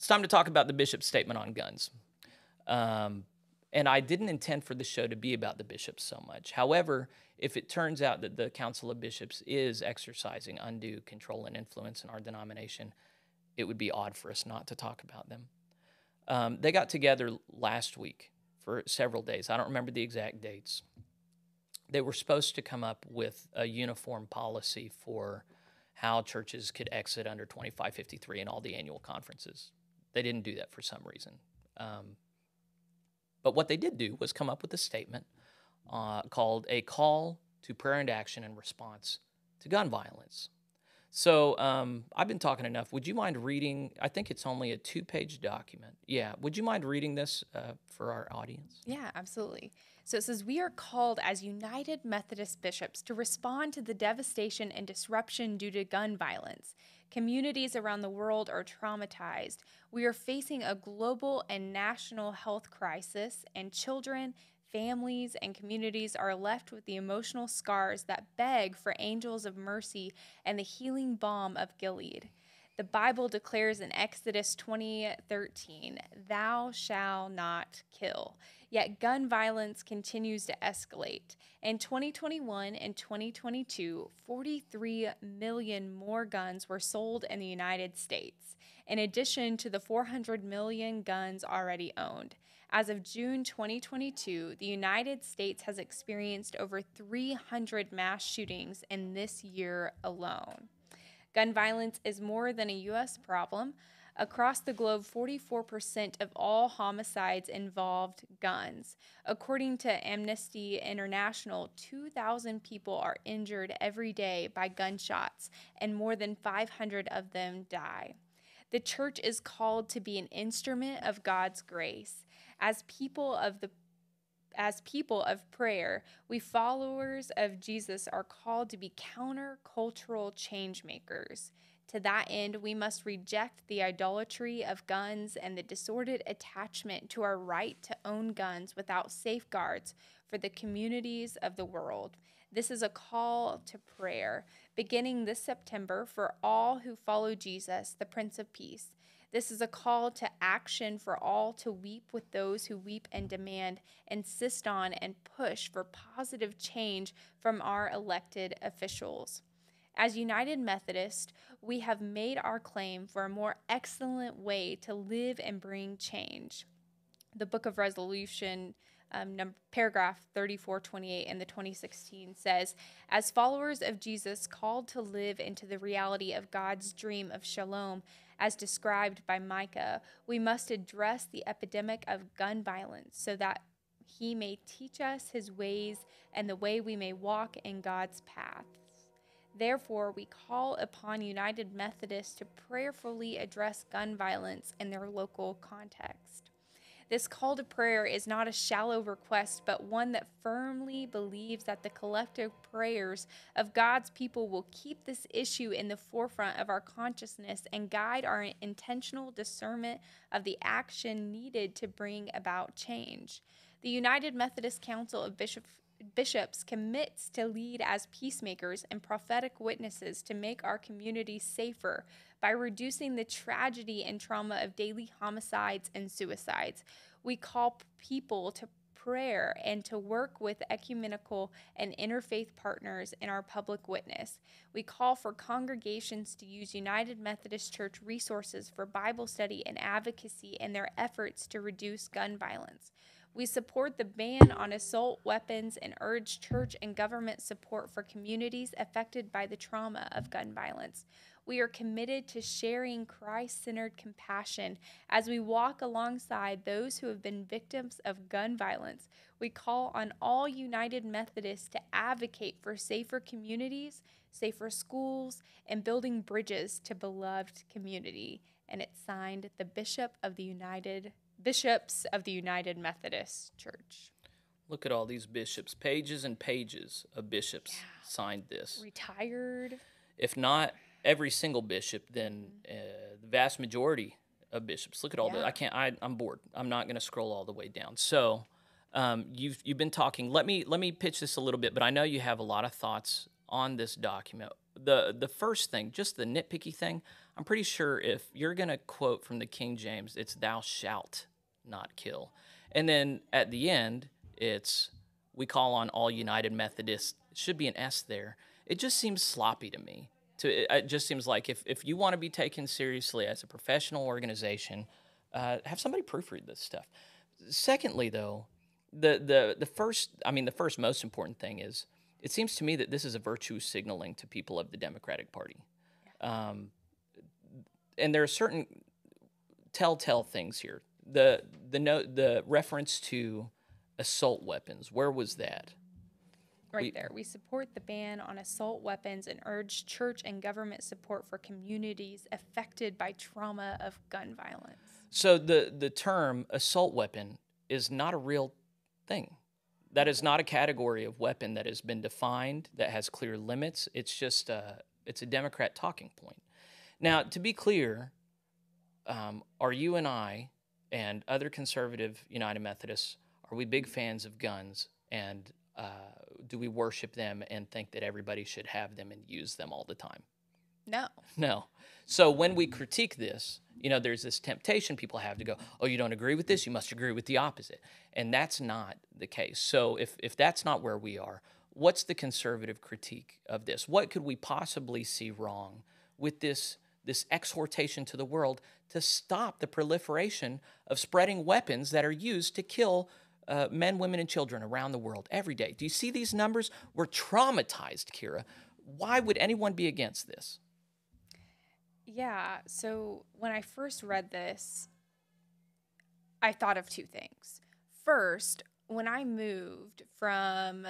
It's time to talk about the bishop's statement on guns. And I didn't intend for the show to be about the bishops so much. However, if it turns out that the Council of Bishops is exercising undue control and influence in our denomination, it would be odd for us not to talk about them. They got together last week for several days. I don't remember the exact dates. They were supposed to come up with a uniform policy for how churches could exit under 2553 in all the annual conferences. They didn't do that for some reason. But what they did do was come up with a statement called A Call to Prayer and Action in Response to Gun Violence. So I've been talking enough. Would you mind reading? I think it's only a 2-page document. Yeah. Would you mind reading this for our audience? Yeah, absolutely. So it says, we are called as United Methodist bishops to respond to the devastation and disruption due to gun violence. Communities around the world are traumatized. We are facing a global and national health crisis, and children, families, and communities are left with the emotional scars that beg for angels of mercy and the healing balm of Gilead. The Bible declares in Exodus 20:13, "Thou shalt not kill." Yet gun violence continues to escalate. In 2021 and 2022, 43 million more guns were sold in the United States, in addition to the 400 million guns already owned. As of June 2022, the United States has experienced over 300 mass shootings in this year alone. Gun violence is more than a U.S. problem. Across the globe, 44% of all homicides involved guns. According to Amnesty International, 2,000 people are injured every day by gunshots, and more than 500 of them die. The church is called to be an instrument of God's grace. As people of prayer, we followers of Jesus are called to be counter-cultural change makers. To that end, we must reject the idolatry of guns and the disordered attachment to our right to own guns without safeguards for the communities of the world. This is a call to prayer, beginning this September for all who follow Jesus, the Prince of Peace. This is a call to action for all to weep with those who weep and demand, insist on, and push for positive change from our elected officials. As United Methodists, we have made our claim for a more excellent way to live and bring change. The Book of Resolution, paragraph 3428 in the 2016 says, as followers of Jesus called to live into the reality of God's dream of shalom, as described by Micah, we must address the epidemic of gun violence so that he may teach us his ways and the way we may walk in God's paths. Therefore, we call upon United Methodists to prayerfully address gun violence in their local context. This call to prayer is not a shallow request, but one that firmly believes that the collective prayers of God's people will keep this issue in the forefront of our consciousness and guide our intentional discernment of the action needed to bring about change. The United Methodist Council of Bishops commits to lead as peacemakers and prophetic witnesses to make our communities safer by reducing the tragedy and trauma of daily homicides and suicides. We call people to prayer and to work with ecumenical and interfaith partners in our public witness. We call for congregations to use United Methodist Church resources for Bible study and advocacy in their efforts to reduce gun violence. We support the ban on assault weapons and urge church and government support for communities affected by the trauma of gun violence. We are committed to sharing Christ-centered compassion as we walk alongside those who have been victims of gun violence. We call on all United Methodists to advocate for safer communities, safer schools, and building bridges to beloved community. And it's signed the Bishops of the United Methodist Church. Look at all these bishops. Pages and pages of bishops signed this. Retired. If not every single bishop, then the vast majority of bishops. Look at all the. I'm bored. I'm not going to scroll all the way down. So you've been talking. Let me pitch this a little bit, but I know you have a lot of thoughts on this document. the first thing, just the nitpicky thing, I'm pretty sure if you're going to quote from the King James, it's thou shalt not kill. And then at the end, it's we call on all United Methodists. It should be an S there. It just seems sloppy to me. It just seems like if you want to be taken seriously as a professional organization, have somebody proofread this stuff. Secondly, though, the first most important thing is it seems to me that this is a virtue signaling to people of the Democratic Party. And there are certain telltale things here. The reference to assault weapons, where was that? There. We support the ban on assault weapons and urge church and government support for communities affected by trauma of gun violence. So the term assault weapon is not a real thing. That is not a category of weapon that has been defined, that has clear limits. It's just it's a Democrat talking point. Now, to be clear, are you and I and other conservative United Methodists, are we big fans of guns, and do we worship them and think that everybody should have them and use them all the time? No. No. So when we critique this, there's this temptation people have to go, oh, you don't agree with this? You must agree with the opposite. And that's not the case. So if that's not where we are, what's the conservative critique of this? What could we possibly see wrong with this exhortation to the world to stop the proliferation of spreading weapons that are used to kill men, women, and children around the world every day? Do you see these numbers? We're traumatized, Kira. Why would anyone be against this? Yeah, so when I first read this, I thought of two things. First, when I moved from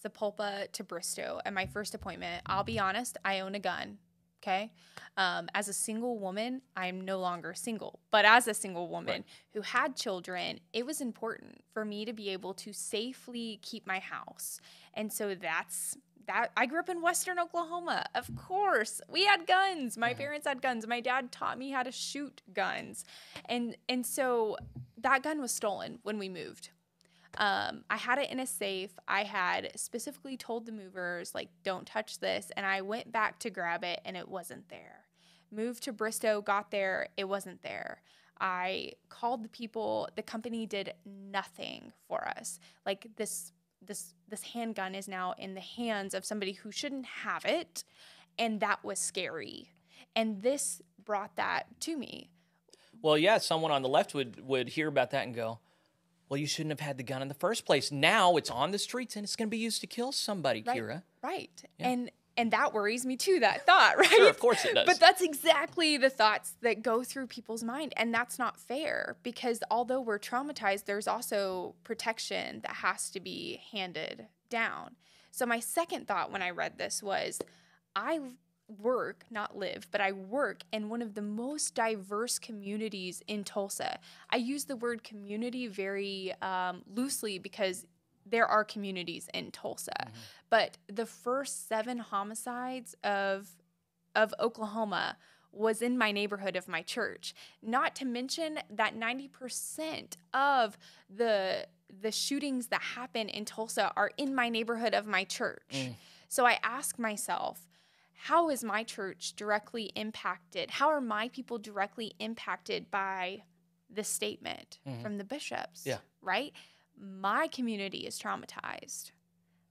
Sepulpa to Bristow at my first appointment, I'll be honest, I own a gun, okay? As a single woman, I'm no longer single, but as a single woman who had children, it was important for me to be able to safely keep my house. And so that's that. I grew up in Western Oklahoma. Of course, we had guns. My parents had guns. My dad taught me how to shoot guns. And so that gun was stolen when we moved. I had it in a safe. I had specifically told the movers, don't touch this. And I went back to grab it, and it wasn't there. Moved to Bristow, got there, it wasn't there. I called the people. The company did nothing for us. This handgun is now in the hands of somebody who shouldn't have it, and that was scary. And this brought that to me. Well, yeah, someone on the left would hear about that and go, well, you shouldn't have had the gun in the first place. Now it's on the streets and it's going to be used to kill somebody, Kira. Right. Yeah. And that worries me too, that thought, right? Sure, of course it does. But that's exactly the thoughts that go through people's mind. And that's not fair, because although we're traumatized, there's also protection that has to be handed down. So my second thought when I read this was, I work, not live, but I work in one of the most diverse communities in Tulsa. I use the word community very loosely because there are communities in Tulsa. Mm-hmm. But the first 7 homicides of Oklahoma was in my neighborhood of my church. Not to mention that 90% of the shootings that happen in Tulsa are in my neighborhood of my church. So I ask myself, how is my church directly impacted? How are my people directly impacted by this statement from the bishops? Yeah. Right? My community is traumatized.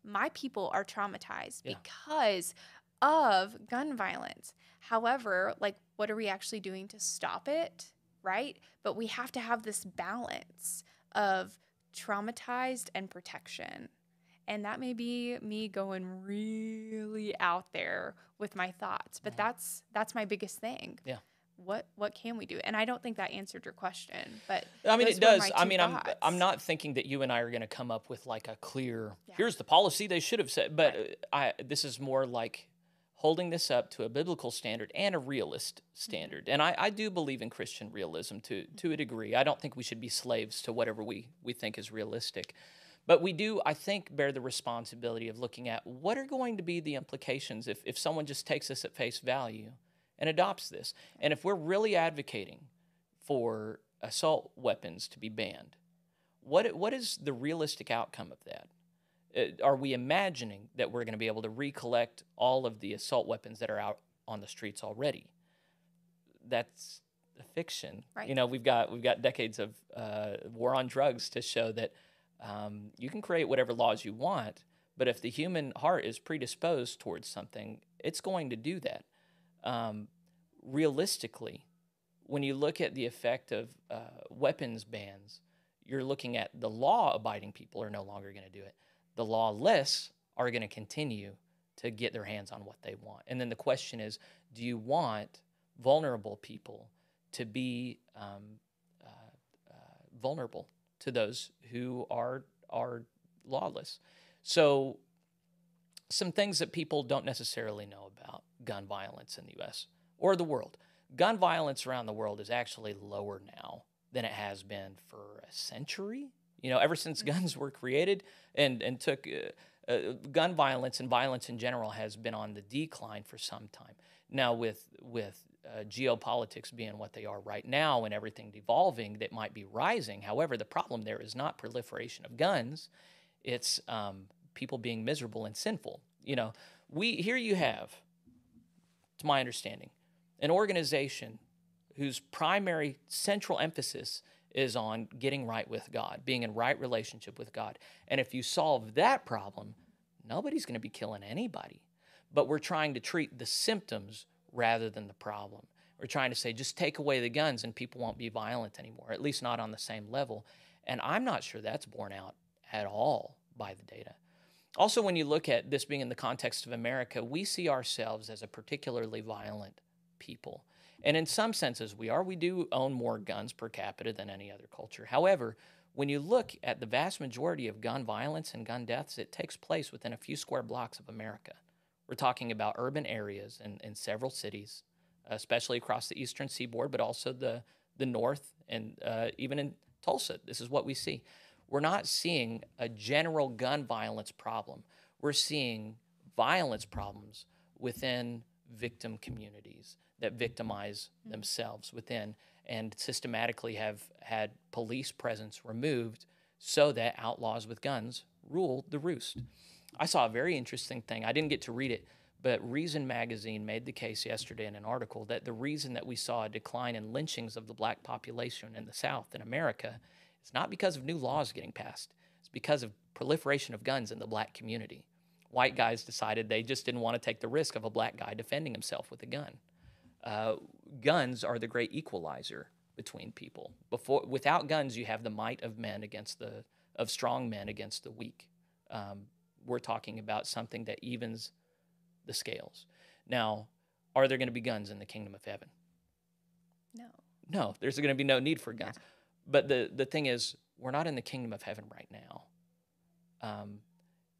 My people are traumatized because of gun violence. However, what are we actually doing to stop it? Right? But we have to have this balance of traumatized and protection. And that may be me going really out there with my thoughts, but that's my biggest thing. Yeah. What can we do? And I don't think that answered your question, but I mean, it does. I mean, I'm not thinking that you and I are going to come up with a clear, here's the policy they should have said, but this is more like holding this up to a biblical standard and a realist standard. Mm-hmm. And I do believe in Christian realism to a degree. I don't think we should be slaves to whatever we think is realistic. But we do, I think, bear the responsibility of looking at what are going to be the implications if someone just takes this at face value and adopts this. And if we're really advocating for assault weapons to be banned, what is the realistic outcome of that? Are we imagining that we're going to be able to recollect all of the assault weapons that are out on the streets already? That's a fiction. Right. You know, we've got decades of war on drugs to show that you can create whatever laws you want, but if the human heart is predisposed towards something, it's going to do that. Realistically, when you look at the effect of weapons bans, you're looking at the law-abiding people are no longer going to do it. The lawless are going to continue to get their hands on what they want. And then the question is, do you want vulnerable people to be vulnerable to those who are lawless? So some things that people don't necessarily know about gun violence in the U.S. or the world. Gun violence around the world is actually lower now than it has been for a century. You know, ever since guns were created and took gun violence and violence in general has been on the decline for some time. Now with geopolitics being what they are right now and everything devolving, that might be rising. However, the problem there is not proliferation of guns. It's people being miserable and sinful. You know, here you have, to my understanding, an organization whose primary central emphasis is on getting right with God, being in right relationship with God. And if you solve that problem, nobody's going to be killing anybody. But we're trying to treat the symptoms rather than the problem. We're trying to say, just take away the guns and people won't be violent anymore, at least not on the same level. And I'm not sure that's borne out at all by the data. Also, when you look at this being in the context of America, we see ourselves as a particularly violent people. And in some senses we are. We do own more guns per capita than any other culture. However, when you look at the vast majority of gun violence and gun deaths, it takes place within a few square blocks of America. We're talking about urban areas in several cities, especially across the eastern seaboard, but also the north and even in Tulsa. This is what we see. We're not seeing a general gun violence problem. We're seeing violence problems within victim communities that victimize themselves within and systematically have had police presence removed so that outlaws with guns rule the roost. I saw a very interesting thing. I didn't get to read it, but Reason Magazine made the case yesterday in an article that the reason that we saw a decline in lynchings of the black population in the South in America is not because of new laws getting passed. It's because of proliferation of guns in the black community. White guys decided they just didn't want to take the risk of a black guy defending himself with a gun. Guns are the great equalizer between people. Without guns, you have the might of men of strong men against the weak. We're talking about something that evens the scales. Now, are there going to be guns in the kingdom of heaven? No. No, there's going to be no need for guns. Yeah. But the thing is, we're not in the kingdom of heaven right now.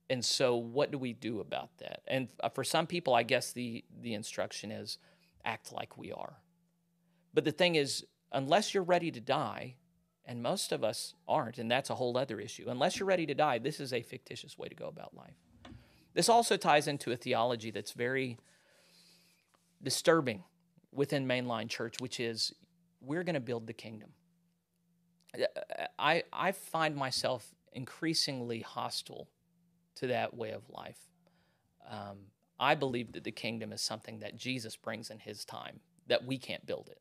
And so what do we do about that? And for some people, I guess the instruction is act like we are. But the thing is, unless you're ready to die, and most of us aren't, and that's a whole other issue. Unless you're ready to die, this is a fictitious way to go about life. This also ties into a theology that's very disturbing within mainline church, which is we're going to build the kingdom. I find myself increasingly hostile to that way of life. I believe that the kingdom is something that Jesus brings in his time, that we can't build it.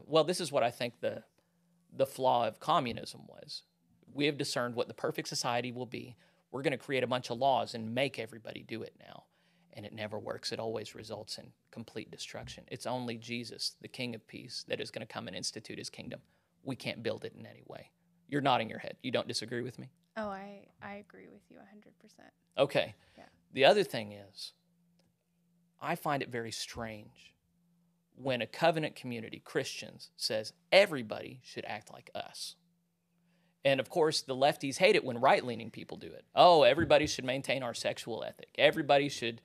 Well, this is what I think the flaw of communism was. We have discerned what the perfect society will be. We're going to create a bunch of laws and make everybody do it now. And it never works. It always results in complete destruction. It's only Jesus, the King of Peace, that is going to come and institute his kingdom. We can't build it in any way. You're nodding your head. You don't disagree with me? Oh, I agree with you 100%. Okay. Yeah. The other thing is, I find it very strange when a covenant community, Christians, says everybody should act like us. And of course, the lefties hate it when right-leaning people do it. Oh, everybody should maintain our sexual ethic. Everybody should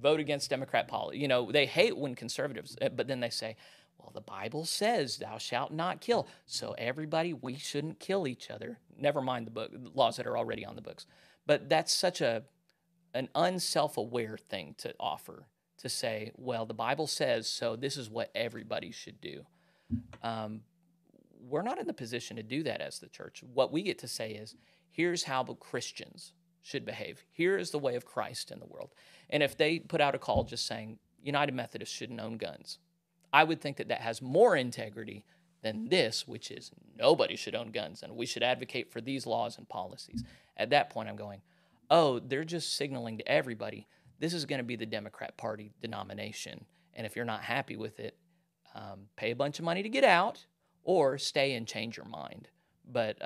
vote against Democrat policy. You know, they hate when conservatives, but then they say, well, the Bible says thou shalt not kill. So everybody, we shouldn't kill each other. Never mind the laws that are already on the books. But that's such an unself-aware thing to offer, to say, well, the Bible says, so this is what everybody should do. We're not in the position to do that as the church. What we get to say is, here's how Christians should behave. Here is the way of Christ in the world. And if they put out a call just saying United Methodists shouldn't own guns, I would think that that has more integrity than this, which is nobody should own guns and we should advocate for these laws and policies. At that point, I'm going, oh, they're just signaling to everybody, this is going to be the Democrat Party denomination. And if you're not happy with it, pay a bunch of money to get out or stay and change your mind. But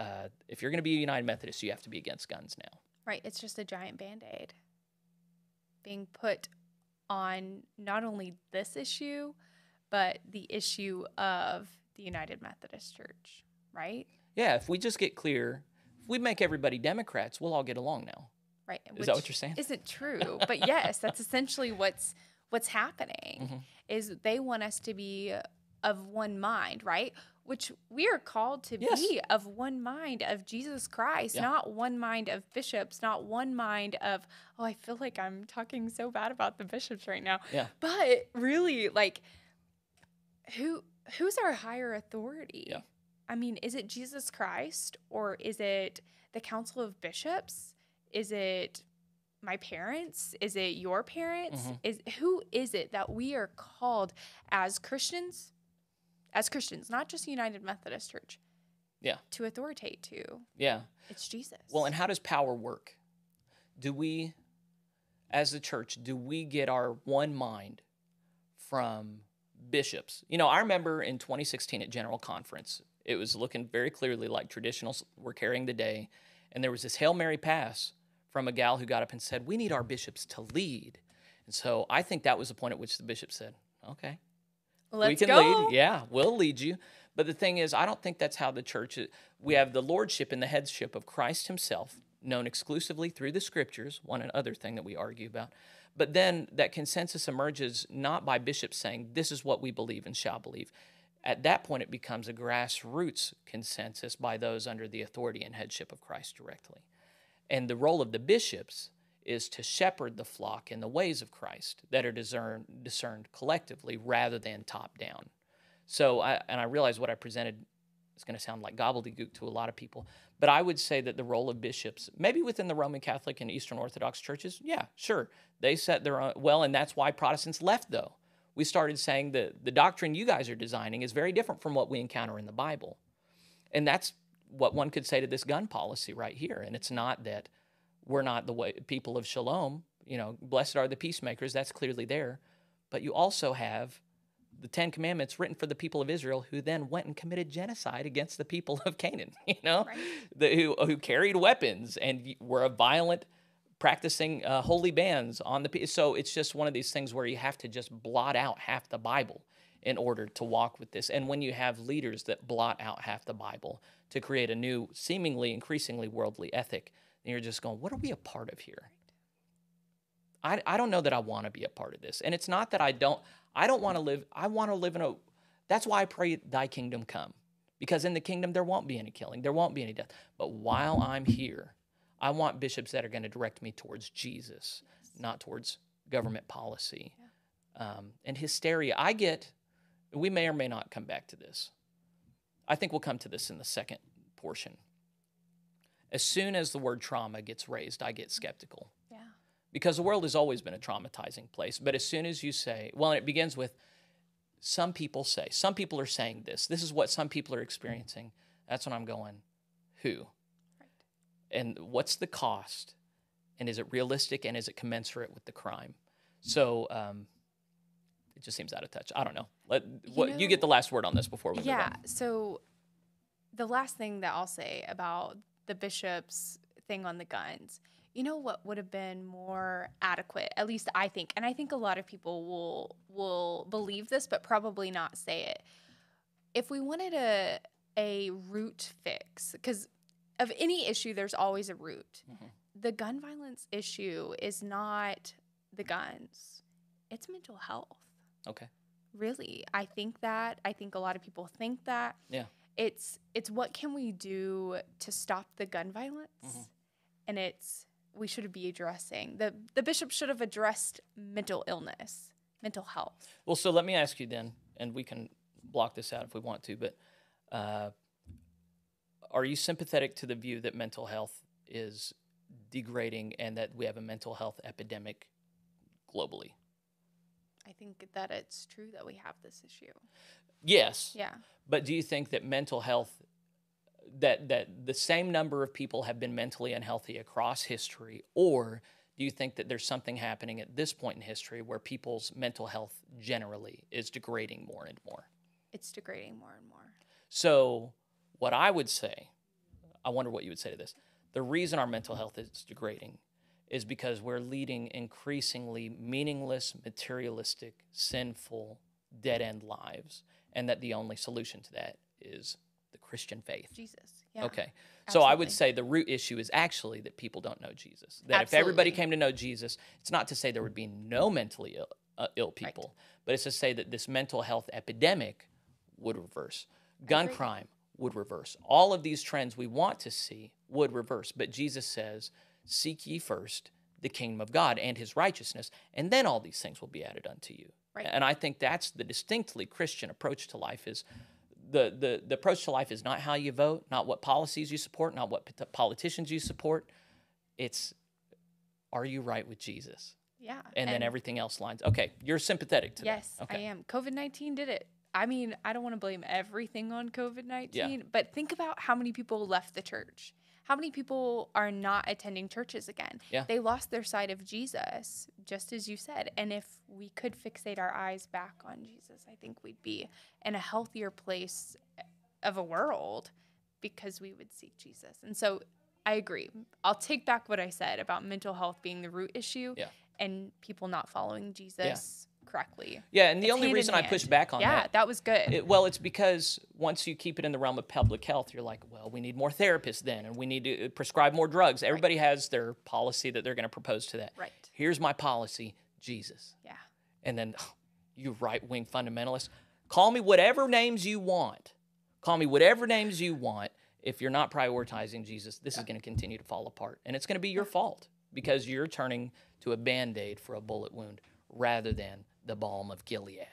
if you're going to be a United Methodist, you have to be against guns now. Right. It's just a giant Band-Aid being put on not only this issue, but the issue of the United Methodist Church, right? Yeah, if we just get clear, if we make everybody Democrats, we'll all get along now. Right. Is that what you're saying? Isn't true. But yes, that's essentially what's happening, is they want us to be of one mind, right? Which we are called to be of one mind of Jesus Christ, not one mind of bishops, not one mind of, oh, I feel like I'm talking so bad about the bishops right now. Yeah. But really, like, who's our higher authority? Yeah. I mean, is it Jesus Christ, or is it the Council of Bishops? Is it my parents? Is it your parents? Who is it that we are called as Christians? As Christians, not just United Methodist Church. Yeah. To authoritate to. Yeah. It's Jesus. Well, and how does power work? Do we, as the church, do we get our one mind from bishops? You know, I remember in 2016 at General Conference, it was looking very clearly like traditionals were carrying the day, and there was this Hail Mary pass from a gal who got up and said, we need our bishops to lead. And so I think that was the point at which the bishop said, okay. Let's we can go. lead. Yeah, we'll lead you. But the thing is, I don't think that's how the church is. We have the lordship and the headship of Christ himself, known exclusively through the scriptures, one other thing that we argue about. But then that consensus emerges not by bishops saying, this is what we believe and shall believe. At that point, it becomes a grassroots consensus by those under the authority and headship of Christ directly. And the role of the bishops is to shepherd the flock in the ways of Christ that are discerned collectively rather than top down. So, I realize what I presented is going to sound like gobbledygook to a lot of people, but I would say that the role of bishops, maybe within the Roman Catholic and Eastern Orthodox churches, yeah, sure, they set their own, well, and that's why Protestants left, though. We started saying that the doctrine you guys are designing is very different from what we encounter in the Bible. And that's what one could say to this gun policy right here. And it's not that we're not the way people of shalom, you know, blessed are the peacemakers, that's clearly there. But you also have the 10 Commandments written for the people of Israel, who then went and committed genocide against the people of Canaan, you know, right. who carried weapons and were a violent, practicing holy bands on the. So it's just one of these things where you have to just blot out half the Bible in order to walk with this. And when you have leaders that blot out half the Bible to create a new, seemingly increasingly worldly ethic, and you're just going, what are we a part of here? I don't know that I want to be a part of this. And it's not that I don't want to live, I want to live in a, that's why I pray thy kingdom come. Because in the kingdom, there won't be any killing, there won't be any death. But while I'm here, I want bishops that are going to direct me towards Jesus, not towards government policy. Yeah. And hysteria, we may or may not come back to this. I think we'll come to this in the second portion. As soon as the word trauma gets raised, I get skeptical. Yeah. Because the world has always been a traumatizing place. But as soon as you say, well, and it begins with, some people are saying this. This is what some people are experiencing. That's when I'm going, who? Right. And what's the cost? And is it realistic? And is it commensurate with the crime? So it just seems out of touch. I don't know. You get the last word on this before we move on. Yeah, so the last thing that I'll say about the bishop's thing on the guns, you know what would have been more adequate, at least I think, and I think a lot of people will believe this, but probably not say it. If we wanted a root fix, because of any issue, there's always a root. Mm-hmm. The gun violence issue is not the guns. It's mental health. Okay. Really. I think a lot of people think that. Yeah. It's what can we do to stop the gun violence? Mm-hmm. And we should be addressing, the bishop should have addressed mental illness, mental health. Well, so let me ask you then, and we can block this out if we want to, but are you sympathetic to the view that mental health is degrading and that we have a mental health epidemic globally? I think that it's true that we have this issue. Yes. Yeah. But do you think that mental health, that the same number of people have been mentally unhealthy across history, or do you think that there's something happening at this point in history where people's mental health generally is degrading more and more? It's degrading more and more. So what I would say, I wonder what you would say to this. The reason our mental health is degrading is because we're leading increasingly meaningless, materialistic, sinful, dead-end lives, and that the only solution to that is the Christian faith. Jesus. Yeah. Okay. So I would Absolutely. say the root issue is actually that people don't know Jesus. That if Absolutely. everybody came to know Jesus, it's not to say there would be no mentally ill people, but it's to say that this mental health epidemic would reverse. Gun agree. crime would reverse. All of these trends we want to see would reverse. But Jesus says, seek ye first the kingdom of God and his righteousness, and then all these things will be added unto you. Right. And I think that's the distinctly Christian approach to life. Is the approach to life is not how you vote, not what policies you support, not what politicians you support. It's, are you right with Jesus? Yeah. And then everything else lines. Okay, you're sympathetic to that. Yes, Okay. I am. COVID-19 did it. I mean, I don't want to blame everything on COVID-19, Yeah. but think about how many people left the church. How many people are not attending churches again? Yeah. They lost their sight of Jesus, just as you said. And if we could fixate our eyes back on Jesus, I think we'd be in a healthier place of a world because we would seek Jesus. And so I agree. I'll take back what I said about mental health being the root issue and people not following Jesus correctly. Yeah, and the It's only hand in reason I hand. push back on Yeah, that was good. well, it's because once you keep it in the realm of public health, you're like, well, we need more therapists then, and we need to prescribe more drugs. Everybody has their policy that they're going to propose to that. Right. Here's my policy, Jesus. Yeah. And then, you right-wing fundamentalists, call me whatever names you want. Call me whatever names you want. If you're not prioritizing Jesus, this is going to continue to fall apart. And it's going to be your fault because you're turning to a Band-Aid for a bullet wound rather than the balm of Gilead.